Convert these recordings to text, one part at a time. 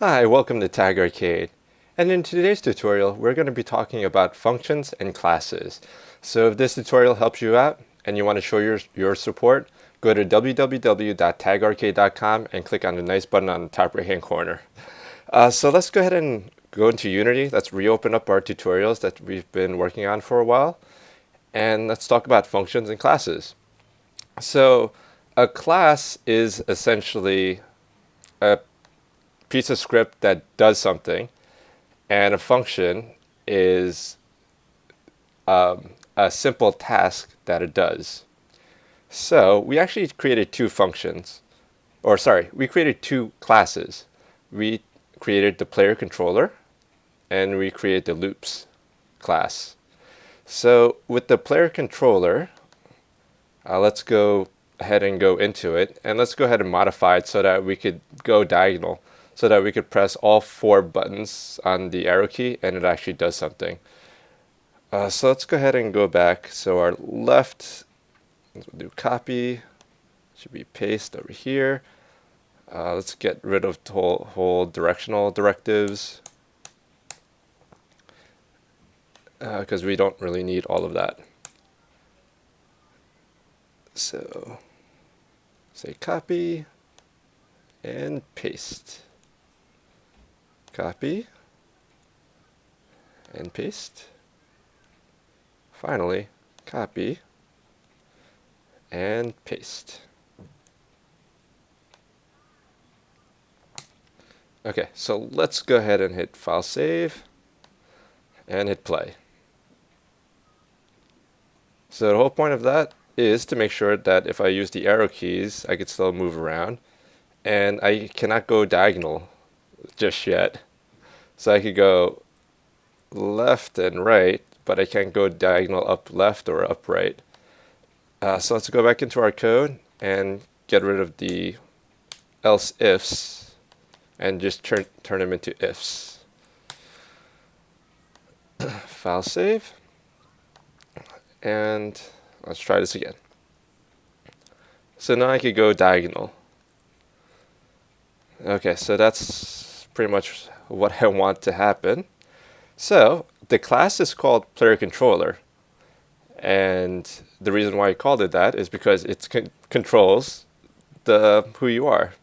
Hi, welcome to Tag Arcade. And in today's tutorial, we're going to be talking about functions and classes. So if this tutorial helps you out and you want to show your support, go to www.tagarcade.com and click on the nice button on the top right hand corner. So let's go ahead and go into Unity. Let's reopen up our tutorials that we've been working on for a while. And let's talk about functions and classes. So a class is essentially a piece of script that does something, and a function is a simple task that it does. So we actually created two functions, or sorry, we created two classes. We created the player controller, and we created the loops class. So with the player controller, let's go ahead and go into it, and let's go ahead and modify it so that we could go diagonal, so that we could press all four buttons on the arrow key and it actually does something. So let's go ahead and go back. So our left, we'll do copy, should be paste over here. Let's get rid of the whole directional directives because we don't really need all of that. So say copy and paste. Copy and paste. Finally, copy and paste. Okay, so let's go ahead and hit File Save and hit Play. So the whole point of that is to make sure that if I use the arrow keys, I could still move around, and I cannot go diagonal just yet. So I could go left and right, but I can't go diagonal up left or up right. So let's go back into our code and get rid of the else ifs and just turn them into ifs. File save, and let's try this again. So now I could go diagonal. Okay, so that's pretty much what I want to happen. So the class is called player controller, and the reason why I called it that is because it controls who you are.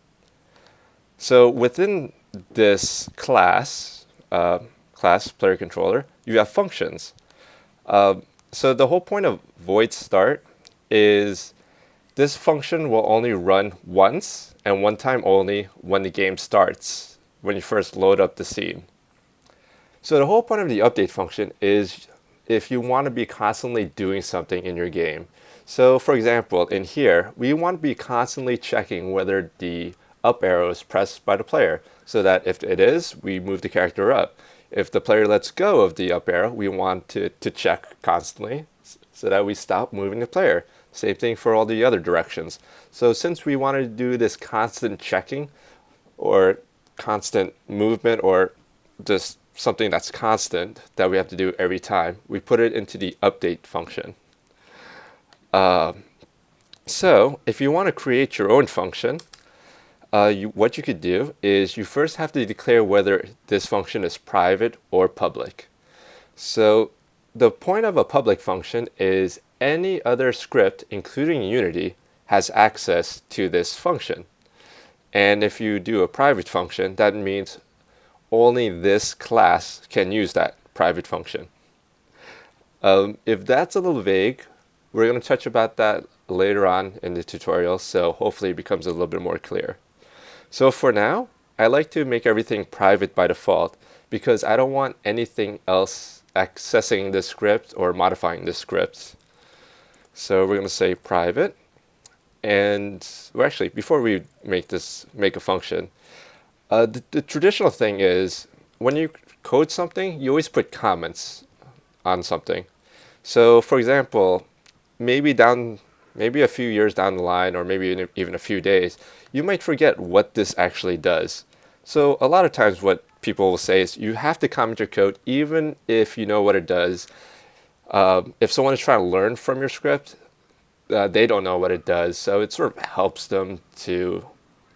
So within this class, class player controller, you have functions. So the whole point of void start is this function will only run once and one time only when the game starts, when you first load up the scene. So the whole point of the update function is if you want to be constantly doing something in your game. So for example, in here, we want to be constantly checking whether the up arrow is pressed by the player, so that if it is, we move the character up. If the player lets go of the up arrow, we want to check constantly so that we stop moving the player. Same thing for all the other directions. So since we want to do this constant checking or constant movement or just something that's constant that we have to do every time, we put it into the update function. So if you want to create your own function, what you could do is you first have to declare whether this function is private or public. So the point of a public function is any other script, including Unity, has access to this function. And if you do a private function, that means only this class can use that private function. If that's a little vague, we're going to touch about that later on in the tutorial, so hopefully it becomes a little bit more clear. So for now, I like to make everything private by default because I don't want anything else accessing this script or modifying this script. So we're going to say private. And well, actually, before we make a function, the traditional thing is when you code something, you always put comments on something. So for example, maybe a few years down the line, or maybe even a few days, you might forget what this actually does. So a lot of times what people will say is you have to comment your code even if you know what it does. If someone is trying to learn from your script, they don't know what it does, so it sort of helps them to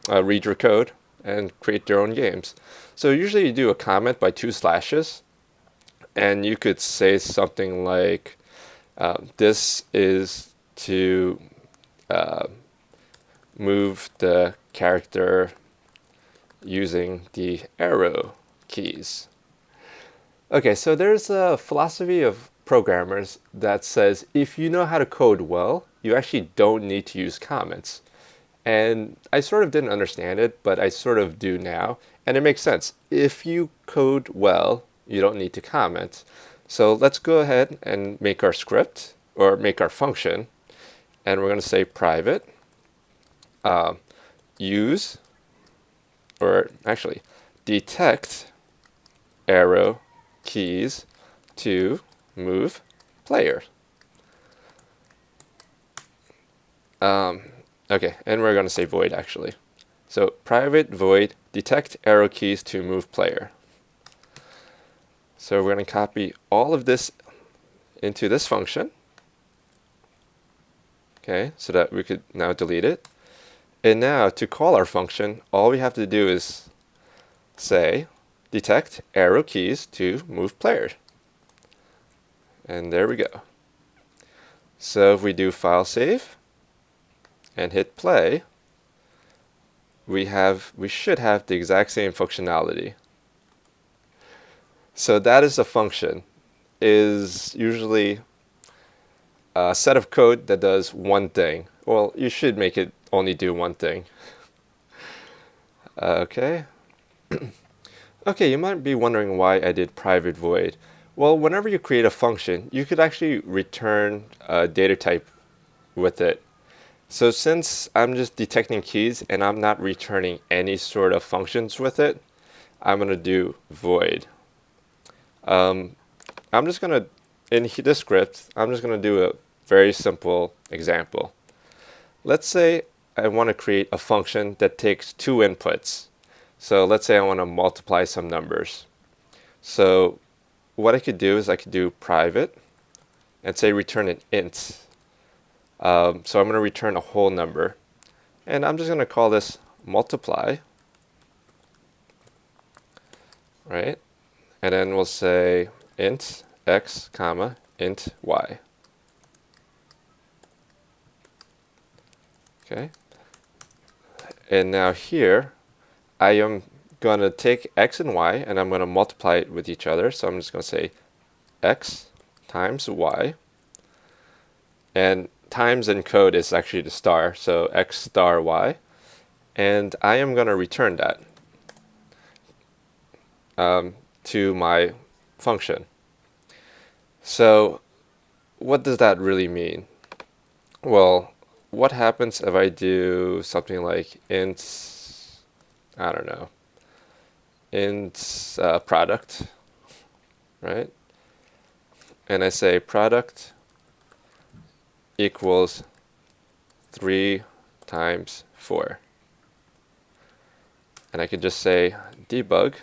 read your code. and create their own games. So usually you do a comment by 2 slashes, and you could say something like, this is to move the character using the arrow keys. Okay, so there's a philosophy of programmers that says if you know how to code well, you actually don't need to use comments. And I sort of didn't understand it, but I sort of do now. And it makes sense. If you code well, you don't need to comment. So let's go ahead and make our script, or make our function. And we're going to say private use, or actually detect arrow keys to move player. Okay, and we're going to say void actually. So private void detect arrow keys to move player. So we're going to copy all of this into this function. Okay, so that we could now delete it. And now to call our function, all we have to do is say detect arrow keys to move player. And there we go. So if we do file save and hit play, we should have the exact same functionality. So that is a function, is usually a set of code that does one thing. Well, you should make it only do one thing. Okay. Okay, you might be wondering why I did private void. Well, whenever you create a function, you could actually return a data type with it. So since I'm just detecting keys and I'm not returning any sort of functions with it, I'm going to do void. I'm just going to, in this script, I'm just going to do a very simple example. Let's say I want to create a function that takes 2 inputs. So let's say I want to multiply some numbers. So what I could do is I could do private and say return an int. So I'm going to return a whole number. And I'm just going to call this multiply. Right? And then we'll say int x, comma, int y. Okay. And now here, I am going to take x and y and I'm going to multiply it with each other. So I'm just going to say x times y. And times in code is actually the star, so x star y. And I am going to return that to my function. So what does that really mean? Well, what happens if I do something like int, I don't know, int product, right? And I say product equals 3 times 4. And I could just say debug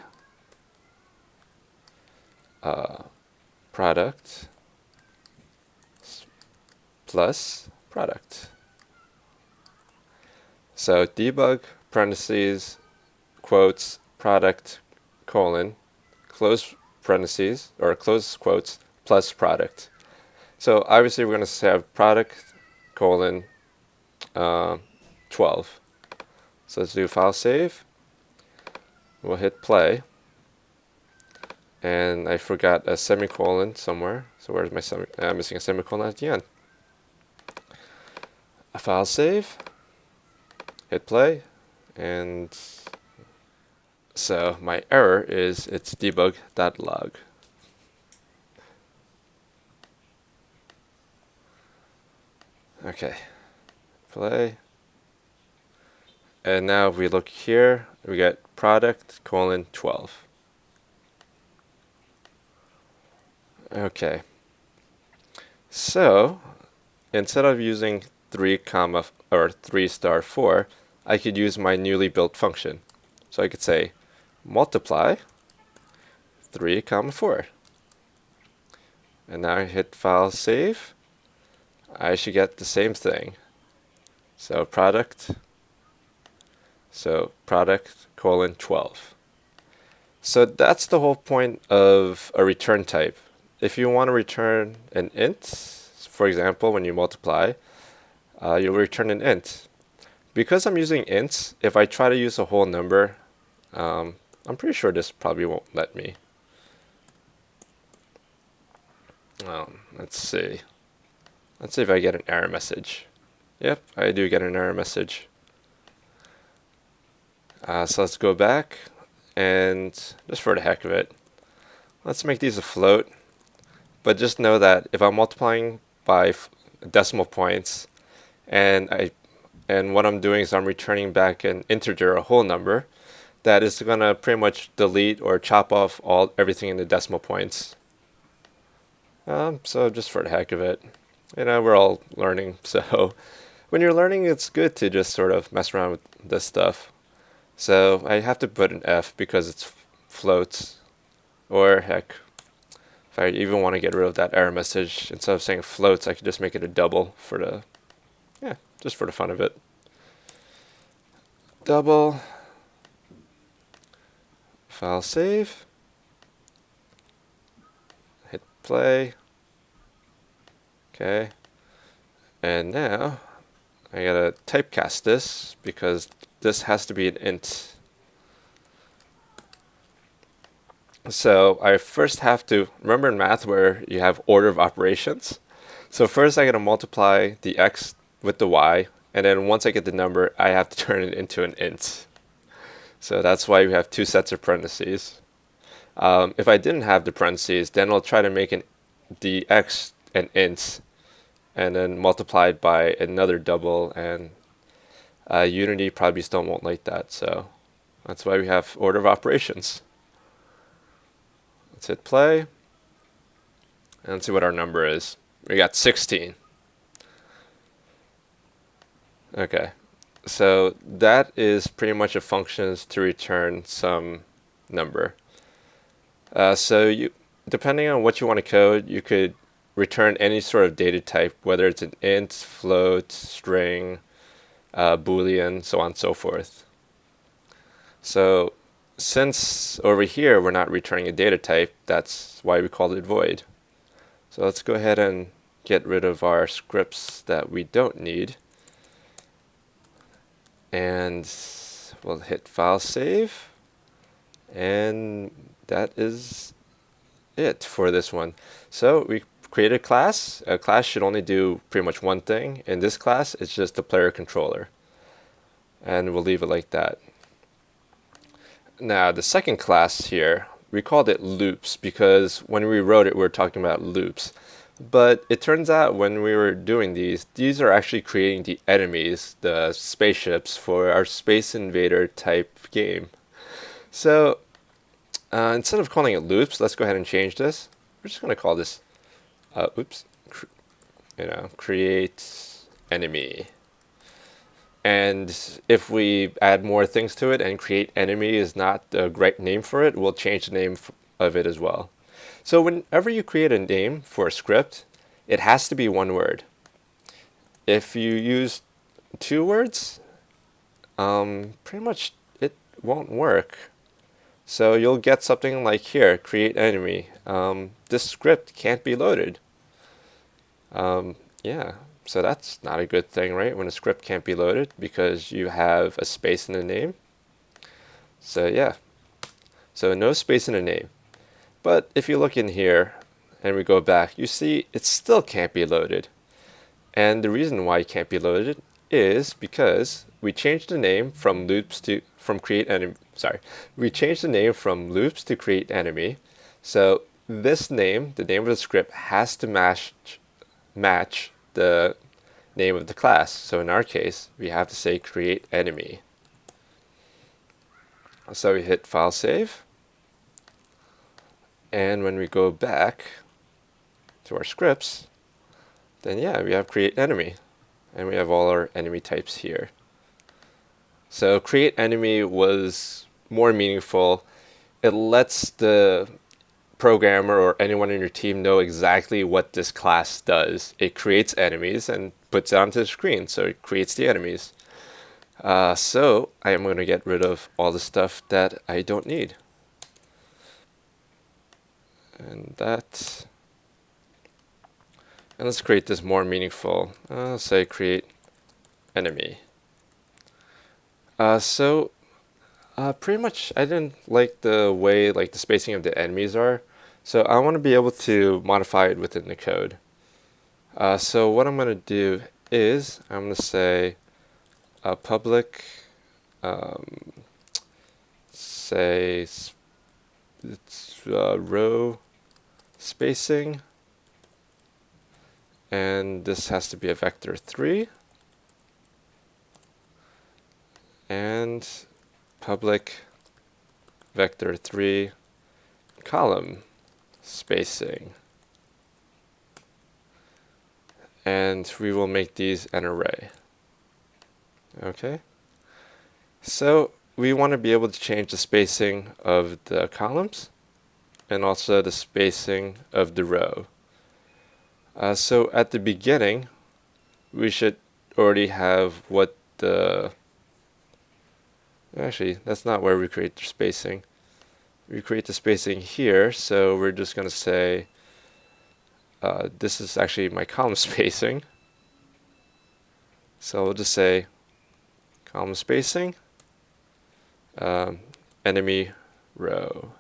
product plus product. So debug parentheses quotes product colon close parentheses or close quotes plus product. So obviously we're going to have product colon 12. So let's do file save. We'll hit play. And I forgot a semicolon somewhere. So where's my I'm missing a semicolon at the end. A file save. Hit play. And so my error is it's debug.log. Okay. Play. And now if we look here, we get product colon 12. Okay. So instead of using 3 comma or 3 star 4, I could use my newly built function. So I could say multiply 3 comma 4. And now I hit file save. I should get the same thing. So product So product colon 12. So that's the whole point of a return type. If you want to return an int, for example, when you multiply, you'll return an int. Because I'm using ints, if I try to use a whole number, I'm pretty sure this probably won't let me. Let's see. Let's see if I get an error message. Yep, I do get an error message. So let's go back, and just for the heck of it, let's make these a float. But just know that if I'm multiplying by decimal points, and what I'm doing is I'm returning back an integer, a whole number, that is going to pretty much delete or chop off everything in the decimal points. So just for the heck of it, we're all learning. So when you're learning, it's good to just sort of mess around with this stuff. So I have to put an F because it's floats. Or heck, if I even want to get rid of that error message, instead of saying floats, I could just make it a double for just for the fun of it. Double. File save. Hit play. Okay. And now I gotta typecast this because this has to be an int. So I first have to remember in math where you have order of operations. So first I gotta multiply the x with the y, and then once I get the number, I have to turn it into an int. So that's why we have two sets of parentheses. If I didn't have the parentheses, then I'll try to make the x an int, and then multiply it by another double, and Unity probably still won't like that. So that's why we have order of operations. Let's hit play, and let's see what our number is. We got 16. Okay. So that is pretty much a function to return some number. So depending on what you want to code, you could return any sort of data type, whether it's an int, float, string, boolean, so on and so forth. So since over here we're not returning a data type, that's why we call it void. So let's go ahead and get rid of our scripts that we don't need. And we'll hit file save, and that is it for this one. So we created a class. A class should only do pretty much one thing. In this class, it's just a player controller, and we'll leave it like that. Now the second class here, we called it loops because when we wrote it, we were talking about loops. But it turns out when we were doing these are actually creating the enemies, the spaceships, for our Space Invader type game. So instead of calling it loops, let's go ahead and change this. We're just going to call this, create enemy. And if we add more things to it and create enemy is not the right name for it, we'll change the name of it as well. So whenever you create a name for a script, it has to be one word. If you use 2 words, pretty much it won't work. So you'll get something like here, create enemy. This script can't be loaded. Yeah, so that's not a good thing, right? When a script can't be loaded because you have a space in the name. So yeah, so no space in the name. But if you look in here and we go back, you see it still can't be loaded. And the reason why it can't be loaded is because we changed the name from loops to create enemy. We changed the name from loops to create enemy. So this name, the name of the script, has to match the name of the class. So in our case, we have to say create enemy. So we hit file save. And when we go back to our scripts, then yeah, we have create enemy. And we have all our enemy types here. So create enemy was more meaningful. It lets the programmer or anyone in your team know exactly what this class does. It creates enemies and puts it onto the screen, so it creates the enemies. So I am going to get rid of all the stuff that I don't need. And that. And let's create this more meaningful. Let's say create enemy. So pretty much I didn't like the way like the spacing of the enemies are. So I want to be able to modify it within the code. So what I'm going to do is I'm going to say public, say it's row spacing, and this has to be a vector 3, and public vector 3 column spacing. And we will make these an array. Okay. So we want to be able to change the spacing of the columns and also the spacing of the row. So at the beginning, we should already have what the... Actually, that's not where we create the spacing. We create the spacing here, so we're just going to say this is actually my column spacing. So we'll just say column spacing, enemy row,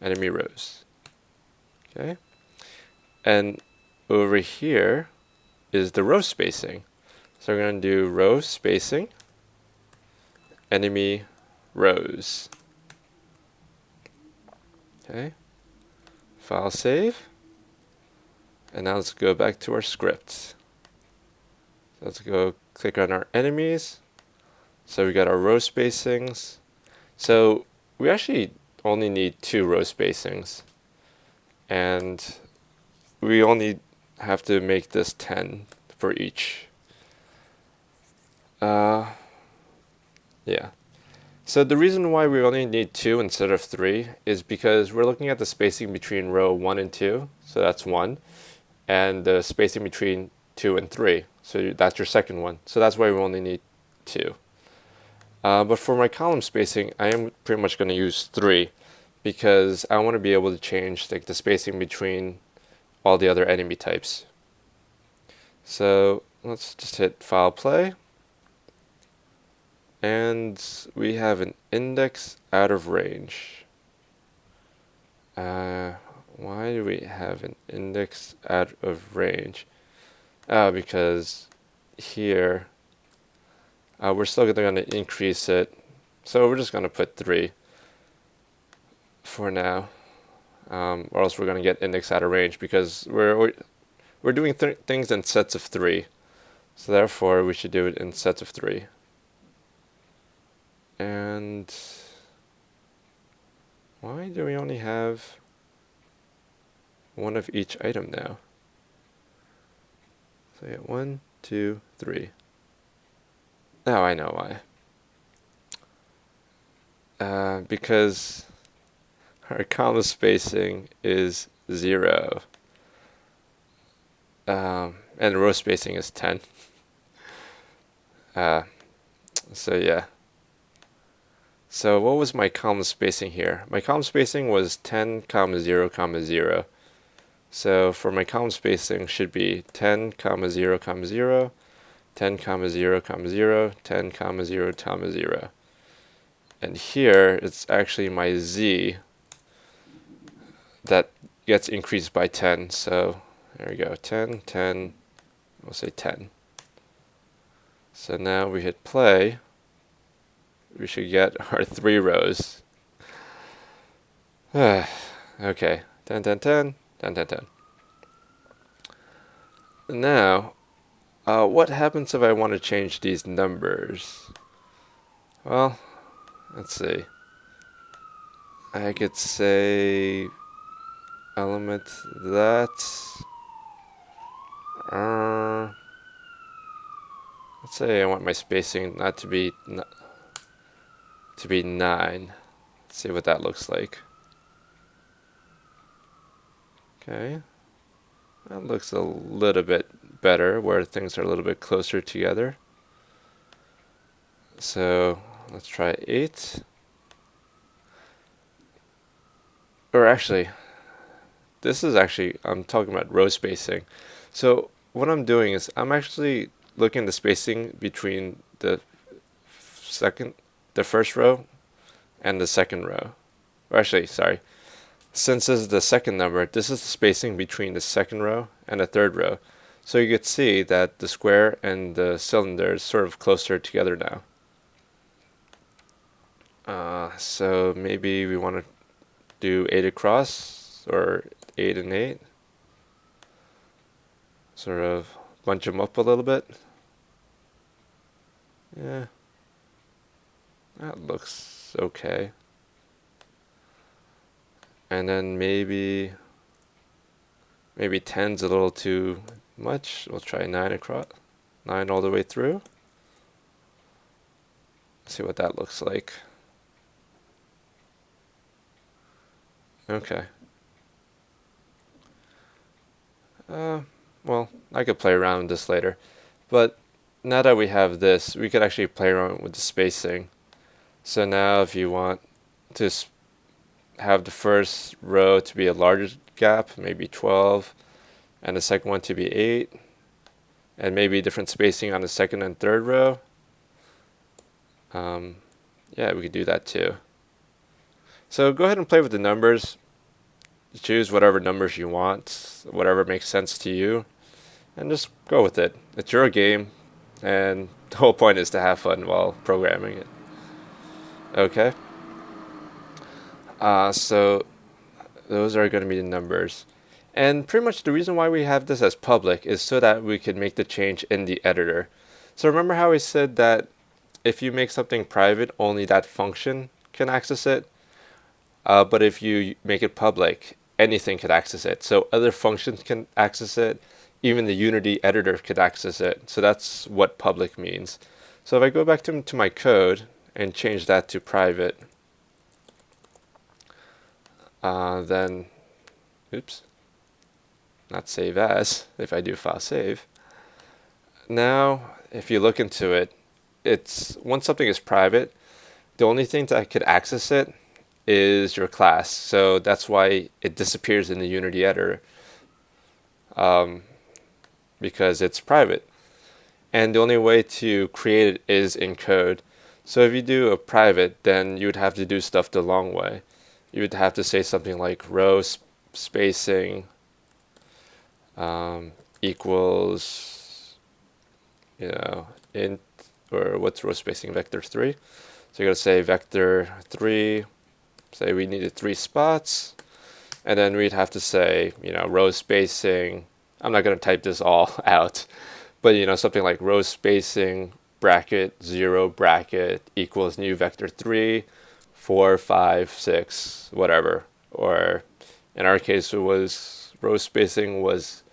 enemy rows. Okay, and over here is the row spacing. So we're going to do row spacing, enemy rows. Okay, file save, and now let's go back to our script. Let's go click on our enemies. So we got our row spacings. So we actually only need 2 row spacings, and we only have to make this 10 for each. Yeah. So the reason why we only need 2 instead of 3 is because we're looking at the spacing between row 1 and 2, so that's 1, and the spacing between 2 and 3, so that's your second one. So that's why we only need 2. But for my column spacing, I am pretty much going to use 3 because I want to be able to change like the spacing between all the other enemy types. So let's just hit file play. And we have an index out of range. Why do we have an index out of range? Because here we're still going to increase it. So we're just going to put 3 for now. Or else we're going to get index out of range because we're doing things in sets of 3. So therefore we should do it in sets of 3. And why do we only have one of each item now? So yeah, 1, 2, 3. Now I know why. Because our comma spacing is 0. And row spacing is 10. So yeah. So what was my column spacing here? My column spacing was 10, 0, 0. So for my column spacing should be 10, 0, 0, 10, 0, 0, 10, 0, 0. And here it's actually my z that gets increased by 10. So there we go, 10, 10, we'll say 10. So now we hit play. We should get our 3 rows. Okay, 10, 10, 10, 10, 10, 10. Now, what happens if I want to change these numbers? Well, let's see. I could say element that. Let's say I want my spacing not to be 9. Let's see what that looks like. Okay, that looks a little bit better where things are a little bit closer together. So let's try 8. Or actually, I'm talking about row spacing. So what I'm doing is I'm actually looking at the spacing between second, the first row and the second row. Or actually, sorry. Since this is the second number, this is the spacing between the second row and the third row. So you could see that the square and the cylinder is sort of closer together now. So maybe we want to do 8 across, or 8 and 8. Sort of bunch them up a little bit. Yeah, that looks okay. And then maybe 10's a little too much. We'll try 9 across, 9 all the way through. See what that looks like. Okay. Well, I could play around with this later. But now that we have this, we could actually play around with the spacing. So now if you want to have the first row to be a larger gap, maybe 12, and the second one to be 8, and maybe different spacing on the second and third row, yeah, we could do that too. So go ahead and play with the numbers. Choose whatever numbers you want, whatever makes sense to you, and just go with it. It's your game, and the whole point is to have fun while programming it. Okay? So those are going to be the numbers. And pretty much the reason why we have this as public is so that we can make the change in the editor. So remember how we said that if you make something private, only that function can access it? But if you make it public, anything could access it. So other functions can access it. Even the Unity editor could access it. So that's what public means. So if I go back to my code and change that to private, then, oops, not save as, if I do file save. Now, if you look into it, it's once something is private, the only thing that could access it is your class. So that's why it disappears in the Unity editor, because it's private. And the only way to create it is in code. So if you do a private, then you would have to do stuff the long way. You would have to say something like row spacing equals, int, or what's row spacing, vector 3. So you're going to say vector 3, say we needed 3 spots, and then we'd have to say, row spacing. I'm not going to type this all out, but something like row spacing bracket 0 bracket equals new vector 3, 4, 5, 6, whatever. Or in our case, it was row spacing was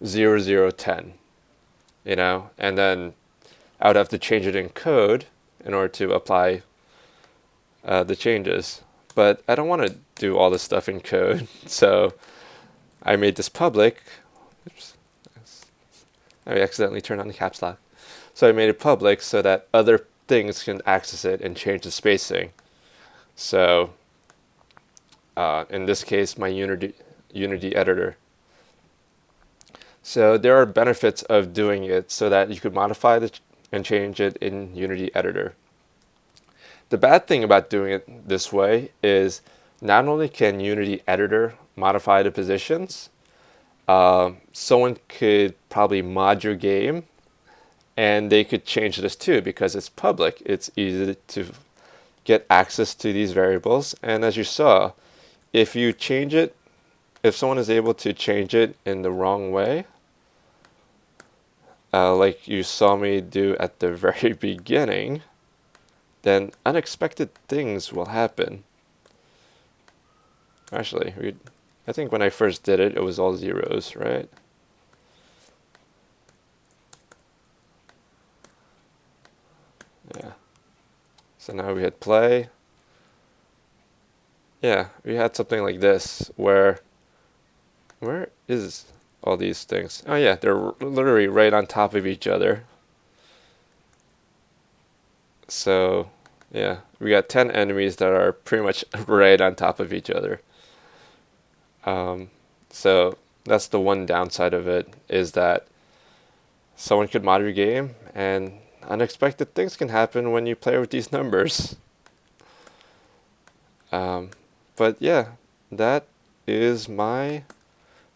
0, 0, 10, and then I would have to change it in code in order to apply the changes. But I don't want to do all this stuff in code, so I made this public. Oops, I accidentally turned on the caps lock. So I made it public so that other things can access it and change the spacing. So in this case, my Unity editor. So there are benefits of doing it so that you could modify and change it in Unity editor. The bad thing about doing it this way is not only can Unity editor modify the positions, someone could probably mod your game, and they could change this too because it's public. It's easy to get access to these variables. And as you saw, if you change it, if someone is able to change it in the wrong way, like you saw me do at the very beginning, then unexpected things will happen. Actually, I think when I first did it, it was all zeros, right? Yeah. So now we hit play. Yeah, we had something like this where is all these things? Oh yeah, they're literally right on top of each other. So yeah, we got 10 enemies that are pretty much right on top of each other. Um, so that's the one downside of it, is that someone could mod your game and unexpected things can happen when you play with these numbers. Um, but yeah, that is my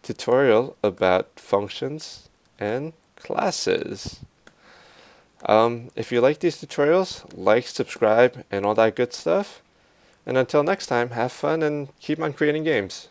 tutorial about functions and classes. If you like these tutorials, like, subscribe, and all that good stuff. And until next time, have fun and keep on creating games.